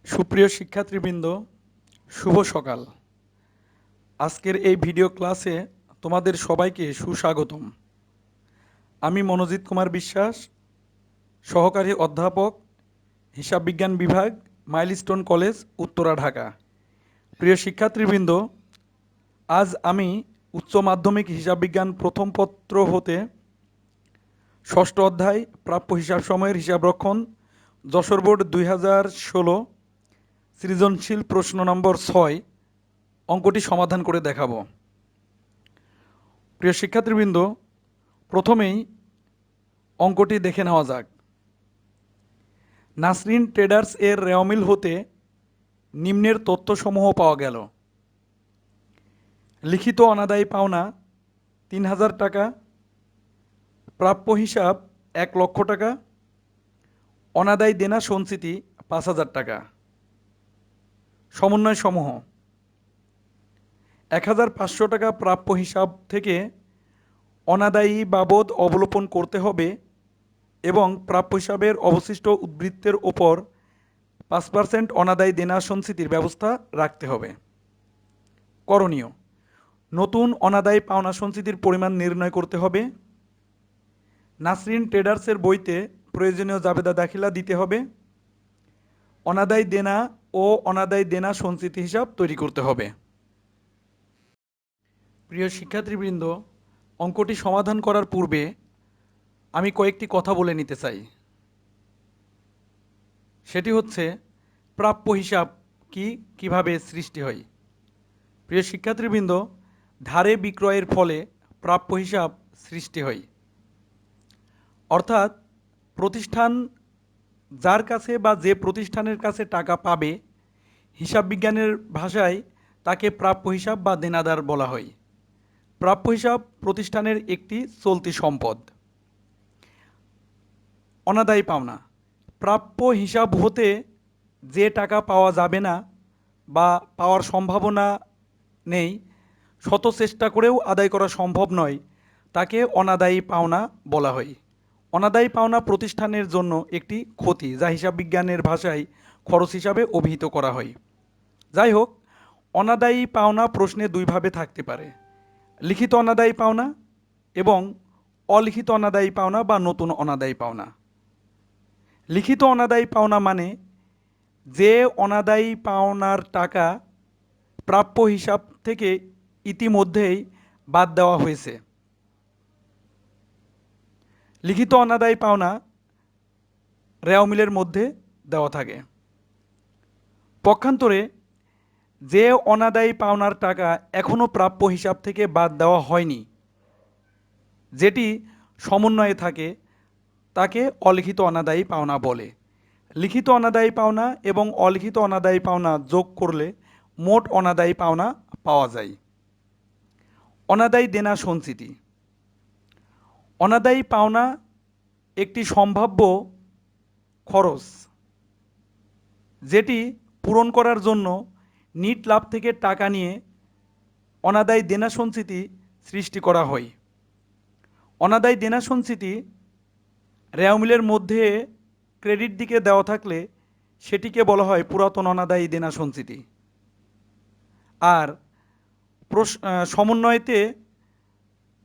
সুপ্রিয় শিক্ষার্থীবৃন্দ, শুভ সকাল। আজকের এই ভিডিও ক্লাসে তোমাদের সবাইকে সুস্বাগতম। আমি মনোজিৎ কুমার বিশ্বাস, সহকারী অধ্যাপক, হিসাব বিজ্ঞান বিভাগ, মাইলস্টোন কলেজ, উত্তরা, ঢাকা। প্রিয় শিক্ষার্থীবৃন্দ, আজ আমি উচ্চ মাধ্যমিক হিসাব বিজ্ঞান প্রথম পত্র হতে ষষ্ঠ অধ্যায় প্রাপ্য হিসাব সময়ের হিসাবরক্ষণ যশোর বোর্ড 2016 সৃজনশীল প্রশ্ন নম্বর 6 অঙ্কটি সমাধান করে দেখাবো। প্রিয় শিক্ষার্থীবৃন্দ, প্রথমেই অঙ্কটি দেখে নেওয়া যাক। নাসরিন ট্রেডার্স এর রেওমিল হতে নিম্নের তথ্যসমূহ পাওয়া গেল। লিখিত অনাদায়ী পাওনা 3000 টাকা, প্রাপ্য হিসাব 1 লক্ষ টাকা, অনাদায়ী দেনা সঞ্চিতি 5000 টাকা। সমন্বয় সমূহ: 1500 টাকা প্রাপ্য হিসাব থেকে অনাদায়ী বাবদ অবলোপন করতে হবে এবং প্রাপ্য হিসাবের অবশিষ্ট উদ্বৃত্তের ওপর 5% অনাদায়ী দেনা সঞ্চিতির ব্যবস্থা রাখতে হবে। করণীয়: নতুন অনাদায়ী পাওনা সঞ্চিতির পরিমাণ নির্ণয় করতে হবে। নাসরিন ট্রেডার্সের বইতে প্রয়োজনীয় জাবেদা দাখিলা দিতে হবে। অনাদায়ী দেনা ও অনাদায়ী দেনা সঞ্চিতি হিসাব তৈরি করতে হবে। প্রিয় শিক্ষার্থীবৃন্দ, অঙ্কটি সমাধান করার পূর্বে আমি কয়েকটি কথা বলে নিতে চাই। সেটি হচ্ছে প্রাপ্য হিসাব কিভাবে সৃষ্টি হয়। প্রিয় শিক্ষার্থীবৃন্দ, ধারে বিক্রয়ের ফলে প্রাপ্য হিসাব সৃষ্টি হয়। অর্থাৎ প্রতিষ্ঠান যার কাছে বা যে প্রতিষ্ঠানের কাছে টাকা পাবে, হিসাব বিজ্ঞানের ভাষায় তাকে প্রাপ্য হিসাব বা দেনাদার বলা হয়। প্রাপ্য হিসাব প্রতিষ্ঠানের একটি চলতি সম্পদ। অনাদায়ী পাওনা: প্রাপ্য হিসাব হতে যে টাকা পাওয়া যাবে না বা পাওয়ার সম্ভাবনা নেই, শত চেষ্টা করেও আদায় করা সম্ভব নয়, তাকে অনাদায়ী পাওনা বলা হয়। অনাদায়ী পাওনা প্রতিষ্ঠানের জন্য একটি ক্ষতি, যা হিসাব বিজ্ঞানের ভাষায় খরচ হিসাবে অভিহিত করা হয়। যাই হোক, অনাদায়ী পাওনা প্রশ্নে দুইভাবে থাকতে পারে: লিখিত অনাদায়ী পাওনা এবং অলিখিত অনাদায়ী পাওনা বা নতুন অনাদায়ী পাওনা। লিখিত অনাদায়ী পাওনা মানে যে অনাদায়ী পাওনার টাকা প্রাপ্য হিসাব থেকে ইতিমধ্যেই বাদ দেওয়া হয়েছে। লিখিত অনাদায়ী পাওনা রেওমিলের মধ্যে দেওয়া থাকে। পক্ষান্তরে যে অনাদায়ী পাওনার টাকা এখনও প্রাপ্য হিসাব থেকে বাদ দেওয়া হয়নি, যেটি সমন্বয়ে থাকে, তাকে অলিখিত অনাদায়ী পাওনা বলে। লিখিত অনাদায়ী পাওনা এবং অলিখিত অনাদায়ী পাওনা যোগ করলে মোট অনাদায়ী পাওনা পাওয়া যায়। অনাদায়ী দেনা সঞ্চিতি: অনাদায়ী পাওনা একটি সম্ভাব্য খরচ, যেটি পূরণ করার জন্য নিট লাভ থেকে টাকা নিয়ে অনাদায়ী দেনা সঞ্চিতি সৃষ্টি করা হয়। অনাদায়ী দেনা সঞ্চিতি রেওমিলের মধ্যে ক্রেডিট দিকে দেওয়া থাকলে সেটিকে বলা হয় পুরাতন অনাদায়ী দেনা সঞ্চিতি। আর সমন্বয়তে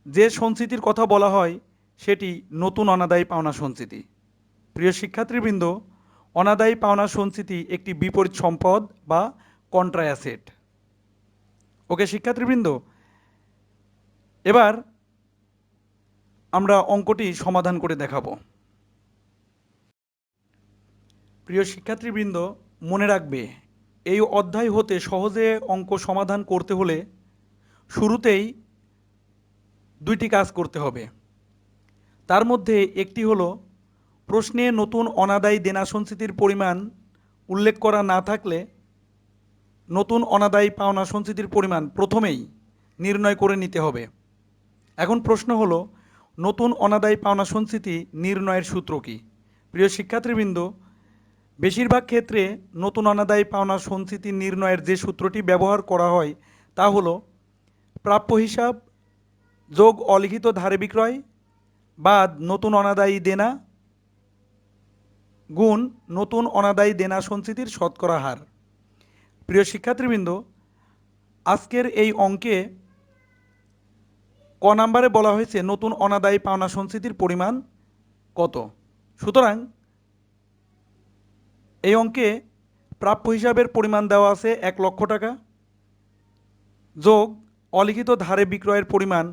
যে সঞ্চিতির কথা বলা হয় সেটি নতুন অনাদায়ী পাওনা সঞ্চিতি। প্রিয় শিক্ষার্থীবৃন্দ, অনাদায়ী পাওনা সঞ্চিতি একটি বিপরীত সম্পদ বা কন্ট্রা অ্যাসেট। ওকে শিক্ষার্থীবৃন্দ, এবার আমরা অঙ্কটি সমাধান করে দেখাবো। প্রিয় শিক্ষার্থীবৃন্দ, মনে রাখবে, এই অধ্যায় হতে সহজে অঙ্ক সমাধান করতে হলে শুরুতেই দুইটি কাজ করতে হবে। তার মধ্যে একটি হলো, প্রশ্নে নতুন অনাদায়ী দেনা সঞ্চিতির পরিমাণ উল্লেখ করা না থাকলে নতুন অনাদায়ী পাওনা সঞ্চিতির পরিমাণ প্রথমেই নির্ণয় করে নিতে হবে। এখন প্রশ্ন হলো, নতুন অনাদায়ী পাওনা সঞ্চিতি নির্ণয়ের সূত্র কী? প্রিয় শিক্ষার্থীবৃন্দ, বেশিরভাগ ক্ষেত্রে নতুন অনাদায়ী পাওনা সঞ্চিতি নির্ণয়ের যে সূত্রটি ব্যবহার করা হয় তা হলো প্রাপ্য হিসাব যোগ অলিখিত ধারে বিক্রয় বাদ নতুন অনাদায়ী দেনা গুণ নতুন অনাদায়ী দেনা সঞ্চিতির শতকরা হার। প্রিয় শিক্ষার্থীবৃন্দ, আজকের এই অঙ্কে ক নাম্বারে বলা হয়েছে নতুন অনাদায়ী পাওনা সঞ্চিতির পরিমাণ কত। সুতরাং এই অঙ্কে প্রাপ্য হিসাবের পরিমাণ দেওয়া আছে 1,00,000 টাকা, যোগ অলিখিত ধারে বিক্রয়ের পরিমাণ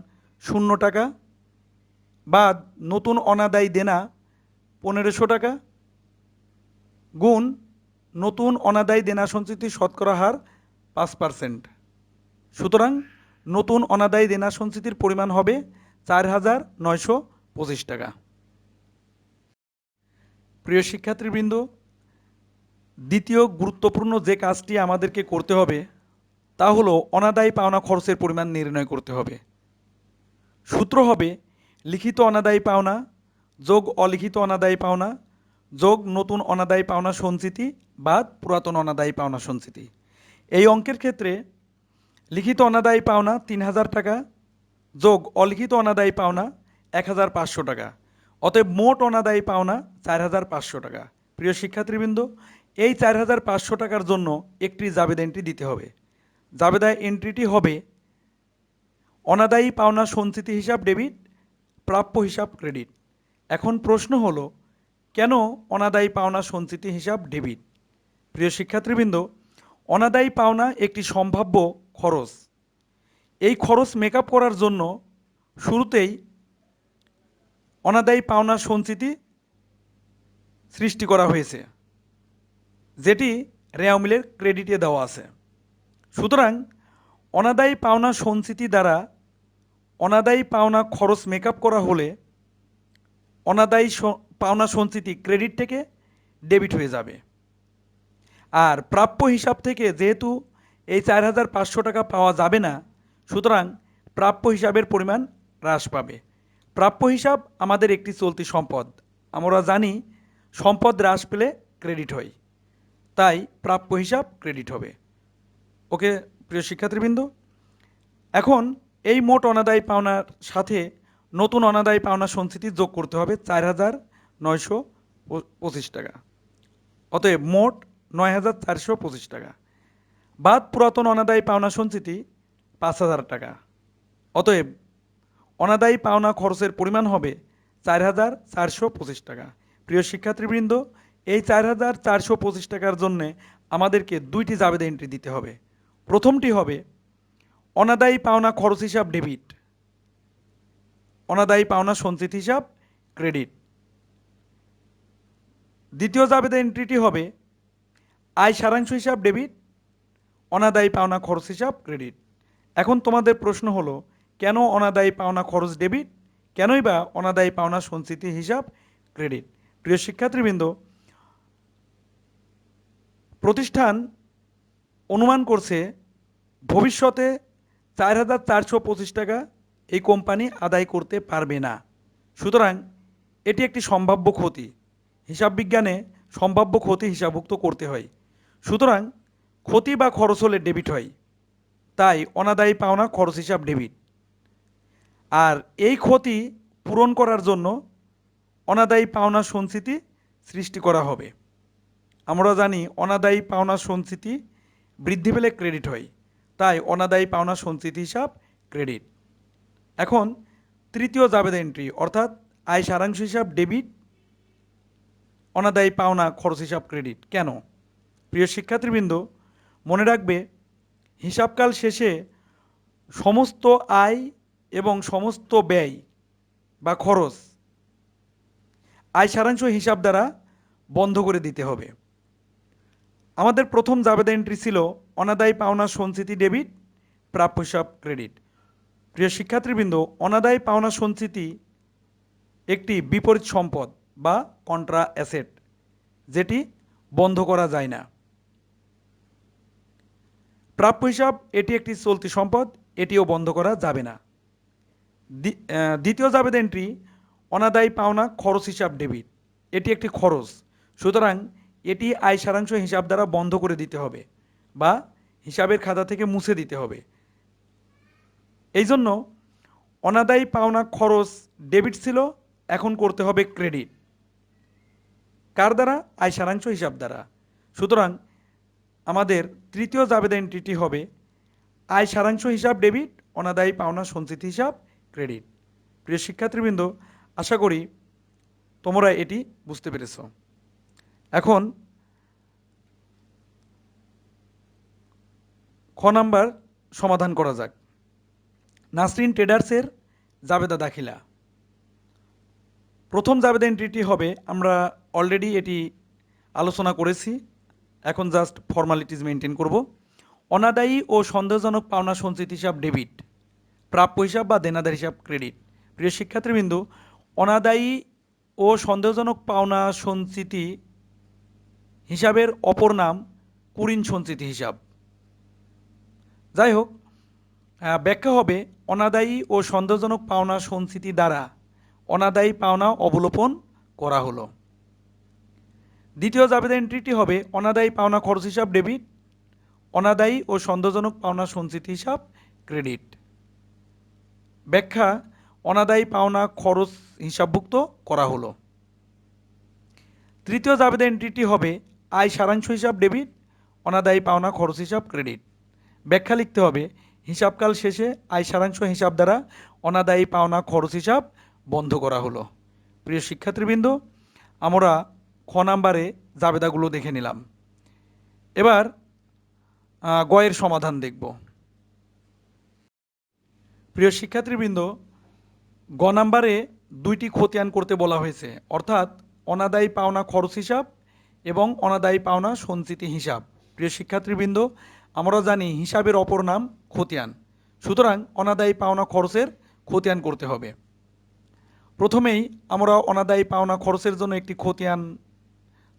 0 টাকা, বাদ নতুন অনাদায়ী দেনা 1,500 টাকা, গুণ নতুন অনাদায়ী দেনা সঞ্চিতির শতকরা হার 5%। সুতরাং নতুন অনাদায়ী দেনা সঞ্চিতির পরিমাণ হবে 4,925 টাকা। প্রিয় শিক্ষার্থীবৃন্দ, দ্বিতীয় গুরুত্বপূর্ণ যে কাজটি আমাদেরকে করতে হবে তা হলো অনাদায়ী পাওনা খরচের পরিমাণ নির্ণয় করতে হবে। সূত্র হবে লিখিত অনাদায়ী পাওনা যোগ অলিখিত অনাদায়ী পাওনা যোগ নতুন অনাদায়ী পাওনা সঞ্চিতি বাদ পুরাতন অনাদায়ী পাওনা সঞ্চিতি। এই অঙ্কের ক্ষেত্রে লিখিত অনাদায়ী পাওনা 3,000 টাকা যোগ অলিখিত অনাদায়ী পাওনা 1,500 টাকা, অতএব মোট অনাদায়ী পাওনা 4,500 টাকা। প্রিয় শিক্ষার্থীবৃন্দ, এই 4,500 টাকার জন্য একটি জাবেদা এন্ট্রি দিতে হবে। জাবেদা এন্ট্রিটি হবে অনাদায়ী পাওনা সঞ্চিতি হিসাব ডেবিট, প্রাপ্য হিসাব ক্রেডিট। এখন প্রশ্ন হলো, কেন অনাদায়ী পাওনা সঞ্চিতি হিসাব ডেবিট? প্রিয় শিক্ষার্থীবৃন্দ, অনাদায়ী পাওনা একটি সম্ভাব্য খরচ। এই খরচ মেকআপ করার জন্য শুরুতেই অনাদায়ী পাওনা সঞ্চিতি সৃষ্টি করা হয়েছে, যেটি রেওয়া মিলের ক্রেডিটে দেওয়া আছে। সুতরাং অনাদায়ী পাওনা সঞ্চিতি দ্বারা অনাদায়ী পাওনা খরচ মেকআপ করা হলে অনাদায়ী পাওনা সঞ্চিতি ক্রেডিট থেকে ডেবিট হয়ে যাবে। আর প্রাপ্য হিসাব থেকে যেহেতু এই 4,500 টাকা পাওয়া যাবে না, সুতরাং প্রাপ্য হিসাবের পরিমাণ হ্রাস পাবে। প্রাপ্য হিসাব আমাদের একটি চলতি সম্পদ, আমরা জানি সম্পদ হ্রাস পেলে ক্রেডিট হয়, তাই প্রাপ্য হিসাব ক্রেডিট হবে। ওকে প্রিয় শিক্ষার্থীবৃন্দ, এখন এই মোট অনাদায়ী পাওনার সাথে নতুন অনাদায়ী পাওনা সঞ্চিতি যোগ করতে হবে 4,925 টাকা, অতএব মোট 9,425 টাকা, বাদ পুরাতন অনাদায়ী পাওনা সঞ্চিতি 5,000 টাকা, অতএব অনাদায়ী পাওনা খরচের পরিমাণ হবে 4,425 টাকা। প্রিয় শিক্ষার্থীবৃন্দ, এই 4,425 টাকার জন্য আমাদেরকে দুইটি জাবেদা এন্ট্রি দিতে হবে। প্রথমটি হবে অনাদায়ী পাওনা খরচ হিসাব ডেবিট, অনাদায়ী পাওনা সঞ্চিত হিসাব ক্রেডিট। দ্বিতীয় জাবেদা এন্ট্রিটি হবে আয় সারাংশ হিসাব ডেবিট, অনাদায়ী পাওনা খরচ হিসাব ক্রেডিট। এখন তোমাদের প্রশ্ন হলো, কেন অনাদায়ী পাওনা খরচ ডেবিট, কেনই বা অনাদায়ী পাওনা সঞ্চিতি হিসাব ক্রেডিট? প্রিয় শিক্ষার্থীবৃন্দ, প্রতিষ্ঠান অনুমান করছে ভবিষ্যতে 4,425 টাকা এই কোম্পানি আদায় করতে পারবে না। সুতরাং এটি একটি সম্ভাব্য ক্ষতি। হিসাব বিজ্ঞানে সম্ভাব্য ক্ষতি হিসাবভুক্ত করতে হয়। সুতরাং ক্ষতি বা খরচ হলে ডেবিট হয়, তাই অনাদায়ী পাওনা খরচ হিসাব ডেবিট। আর এই ক্ষতি পূরণ করার জন্য অনাদায়ী পাওনা সঞ্চিতি সৃষ্টি করা হবে। আমরা জানি অনাদায়ী পাওনা সঞ্চিতি বৃদ্ধি পেলে ক্রেডিট হয়, তাই অনাদায়ী পাওনা সঞ্চিতি হিসাব ক্রেডিট। এখন তৃতীয় জাবেদা এন্ট্রি অর্থাৎ আয় সারাংশ হিসাব ডেবিট, অনাদায়ী পাওনা খরচ হিসাব ক্রেডিট। কেন? প্রিয় শিক্ষার্থীবৃন্দ, মনে রাখবে হিসাবকাল শেষে সমস্ত আয় এবং সমস্ত ব্যয় বা খরচ আয় সারাংশ হিসাব দ্বারা বন্ধ করে দিতে হবে। আমাদের প্রথম জাবেদা এন্ট্রি ছিল অনাদায়ী পাওনা সঞ্চিতি ডেবিট, প্রাপ্য হিসাব ক্রেডিট। প্রিয় শিক্ষার্থীবৃন্দ, অনাদায়ী পাওনা সঞ্চিতি একটি বিপরীত সম্পদ বা কন্ট্রা অ্যাসেট, যেটি বন্ধ করা যায় না। প্রাপ্য হিসাব এটি একটি চলতি সম্পদ, এটিও বন্ধ করা যাবে না। দ্বিতীয় জাবেদা এন্ট্রি অনাদায়ী পাওনা খরচ হিসাব ডেবিট, এটি একটি খরচ, সুতরাং এটি আয় সারাংশ হিসাব দ্বারা বন্ধ করে দিতে হবে বা হিসাবের খাতা থেকে মুছে দিতে হবে। এই জন্য অনাদায়ী পাওনা খরচ ডেবিট ছিল, এখন করতে হবে ক্রেডিট। কার দ্বারা? আয় সারাংশ হিসাব দ্বারা। সুতরাং আমাদের তৃতীয় জাবেদা এন্ট্রিটি হবে আয় সারাংশ হিসাব ডেবিট, অনাদায়ী পাওনা সঞ্চিত হিসাব ক্রেডিট। প্রিয় শিক্ষার্থীবৃন্দ, আশা করি তোমরা এটি বুঝতে পেরেছ। এখন খ নাম্বার সমাধান করা যাক। নাসরিন ট্রেডার্সের জাবেদা দাখিলা। প্রথম জাবেদা এন্ট্রিটি হবে, আমরা অলরেডি এটি আলোচনা করেছি, এখন জাস্ট ফর্মালিটিস মেনটেন করব। অনাদায়ী ও সন্দেহজনক পাওনা সঞ্চিত হিসাব ডেবিট, প্রাপ্য হিসাব বা দেনাদার হিসাব ক্রেডিট। প্রিয় শিক্ষার্থীবৃন্দ, অনাদায়ী ও সন্দেহজনক পাওনা সঞ্চিতি হিসাবের অপর নাম কুঋণ সঞ্চিতি হিসাব। যাই হোক, ব্যাখ্যা হবে অনাদায়ী ও সন্দেহজনক পাওনা সঞ্চিতি দ্বারা অনাদায়ী পাওনা অবলোপন করা হলো। দ্বিতীয় জাবেদা এন্ট্রিটি হবে অনাদায়ী পাওনা খরচ হিসাব ডেবিট, অনাদায়ী ও সন্দেহজনক পাওনা সঞ্চিতি হিসাব ক্রেডিট। ব্যাখ্যা অনাদায়ী পাওনা খরচ হিসাবভুক্ত করা হলো। তৃতীয় জাবেদা এন্ট্রিটি হবে আয় সারাংশ হিসাব ডেবিট, অনাদায়ী পাওনা খরচ হিসাব ক্রেডিট। ব্যাখ্যা লিখতে হবে হিসাবকাল শেষে আয় সারাংশ হিসাব দ্বারা অনাদায়ী পাওনা খরচ হিসাব বন্ধ করা হলো। প্রিয় শিক্ষার্থীবৃন্দ, আমরা খ নাম্বারে জাবেদাগুলো দেখে নিলাম। এবার গয়ের সমাধান দেখব। প্রিয় শিক্ষার্থীবৃন্দ, গ নাম্বারে দুইটি খতিয়ান করতে বলা হয়েছে, অর্থাৎ অনাদায়ী পাওনা খরচ হিসাব এবং অনাদায়ী পাওনা সঞ্চিতি হিসাব। প্রিয় শিক্ষার্থীবৃন্দ, আমরা জানি হিসাবের অপর নাম খতিয়ান, সুতরাং অনাদায়ী পাওনা খরচের খতিয়ান করতে হবে। প্রথমেই আমরা অনাদায়ী পাওনা খরচের জন্য একটি খতিয়ান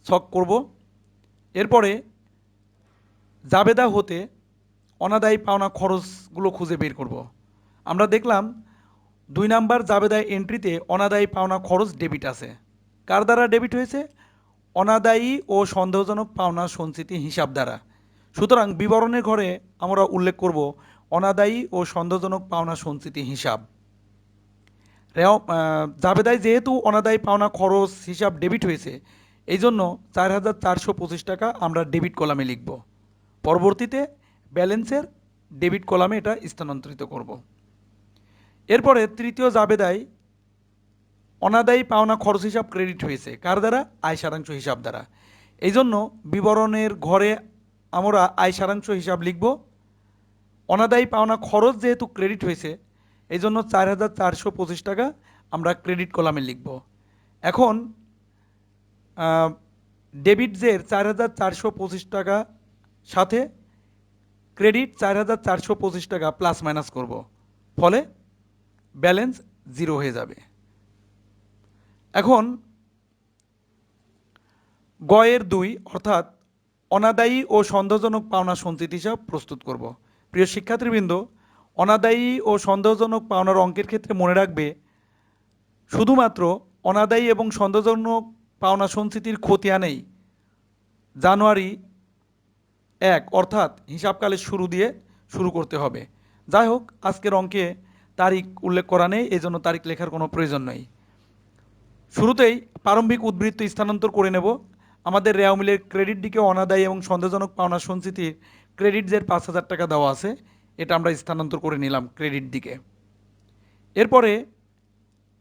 ছক করব। এরপরে জাবেদা হতে অনাদায়ী পাওনা খরচগুলো খুঁজে বের করব। আমরা দেখলাম 2 নাম্বার জাবেদা এন্ট্রিতে অনাদায়ী পাওনা খরচ ডেবিট আছে। কার দ্বারা ডেবিট হয়েছে? অনাদায়ী ও সন্দেহজনক পাওনা সঞ্চিতি হিসাব দ্বারা। সুতরাং বিবরণের ঘরে আমরা উল্লেখ করব অনাদায়ী ও সন্দেহজনক পাওনা সঞ্চিতি হিসাব। জাবেদায় যেহেতু অনাদায়ী পাওনা খরচ হিসাব ডেবিট হয়েছে, এই জন্য 4,425 টাকা আমরা ডেবিট কলামে লিখব। পরবর্তীতে ব্যালেন্সের ডেবিট কলামে এটা স্থানান্তরিত করব। এরপরে তৃতীয় জাবেদায় অনাদায়ী পাওনা খরচ হিসাব ক্রেডিট হয়েছে। কার দ্বারা? আয় সারাংশ হিসাব দ্বারা। এই জন্য বিবরণের ঘরে আমরা আয় সারাংশ হিসাব লিখব। অনাদায়ী পাওনা খরচ যেহেতু ক্রেডিট হয়েছে, এই জন্য 4,425 টাকা আমরা ক্রেডিট কলামে লিখব। এখন ডেবিটসের 4,425 টাকা সাথে ক্রেডিট 4,425 টাকা প্লাস মাইনাস করব, ফলে ব্যালেন্স 0 হয়ে যাবে। এখন গয়ের 2 অর্থাৎ অনাদায়ী ও সন্দেহজনক পাওনা সঞ্চিত হিসাব প্রস্তুত করব। প্রিয় শিক্ষার্থীবৃন্দ, অনাদায়ী ও সন্দেহজনক পাওনার অঙ্কের ক্ষেত্রে মনে রাখবে শুধুমাত্র অনাদায়ী এবং সন্দেহজনক পাওনা সঞ্চিতির খতিয়ানেই জানুয়ারি 1 অর্থাৎ হিসাবকালের শুরু দিয়ে শুরু করতে হবে। যাই হোক, আজকের অঙ্কে তারিখ উল্লেখ করা নেই, এই জন্য তারিখ লেখার কোনো প্রয়োজন নেই। শুরুতেই প্রারম্ভিক উদ্বৃত্ত স্থানান্তর করে নেব। আমাদের রেওয়া মিলের ক্রেডিট দিকে অনাদায়ী এবং সন্দেহজনক পাওনা সঞ্চিতির ক্রেডিট যে 5,000 টাকা দেওয়া আছে, এটা আমরা স্থানান্তর করে নিলাম ক্রেডিট দিকে। এরপরে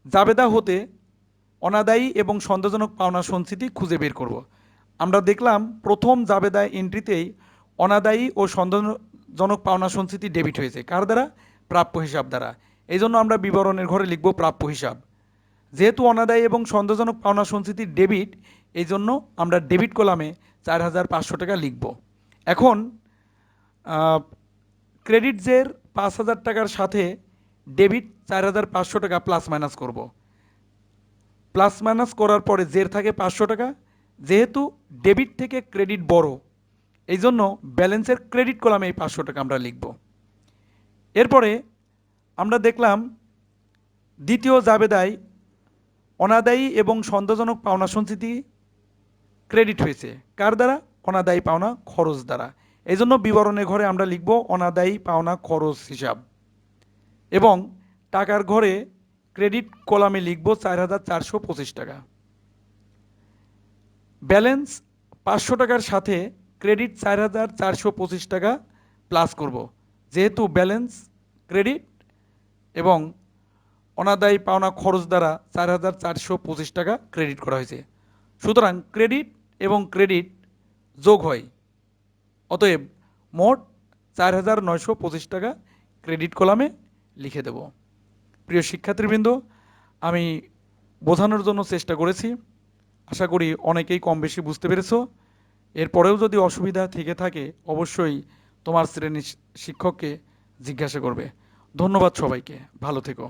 জাবেদা হতে অনাদায়ী এবং সন্দেহজনক পাওনা সঞ্চিতি খুঁজে বের করব। আমরা দেখলাম প্রথম জাবেদা এন্ট্রিতেই অনাদায়ী ও সন্দেহজনক পাওনা সঞ্চিতি ডেবিট হয়েছে। কার দ্বারা? প্রাপ্য হিসাব দ্বারা। এই জন্য আমরা বিবরণের ঘরে লিখব প্রাপ্য হিসাব। যেহেতু অনাদায়ী এবং সন্দেহজনক পাওনা সঞ্চিতির ডেবিট, এই জন্য আমরা ডেবিট কলামে 4,500 টাকা লিখব। এখন ক্রেডিটসের 5,000 টাকার সাথে ডেবিট 4,500 টাকা প্লাস মাইনাস করব। প্লাস মাইনাস করার পরে জের থাকে 500 টাকা। যেহেতু ডেবিট থেকে ক্রেডিট বড়, এই জন্য ব্যালেন্সের ক্রেডিট কলামে এই 500 টাকা আমরা লিখব। এরপরে আমরা দেখলাম দ্বিতীয় জাবেদায় অনাদায়ী এবং সন্দেহজনক পাওনা সঞ্চিতি ক্রেডিট হয়েছে। কার দ্বারা? অনাদায়ী পাওনা খরচ দ্বারা। এই জন্য বিবরণের ঘরে আমরা লিখব অনাদায়ী পাওনা খরচ হিসাব এবং টাকার ঘরে ক্রেডিট কলামে লিখব 4,425 টাকা। ব্যালেন্স 500 টাকার সাথে ক্রেডিট 4,425 টাকা প্লাস করব, যেহেতু ব্যালেন্স ক্রেডিট এবং অনাদায়ী পাওনা খরচ দ্বারা 4,425 টাকা ক্রেডিট করা হয়েছে। সুতরাং ক্রেডিট এবং ক্রেডিট যোগ হয়, অতএব মোট 4,925 টাকা ক্রেডিট কলামে লিখে দেব। প্রিয় শিক্ষার্থীবৃন্দ, আমি বোঝানোর জন্য চেষ্টা করেছি, আশা করি অনেকেই কম বেশি বুঝতে পেরেছো। এরপরেও যদি অসুবিধা থেকে থাকে অবশ্যই তোমার শ্রেণীর শিক্ষককে জিজ্ঞাসা করবে। ধন্যবাদ সবাইকে, ভালো থেকো।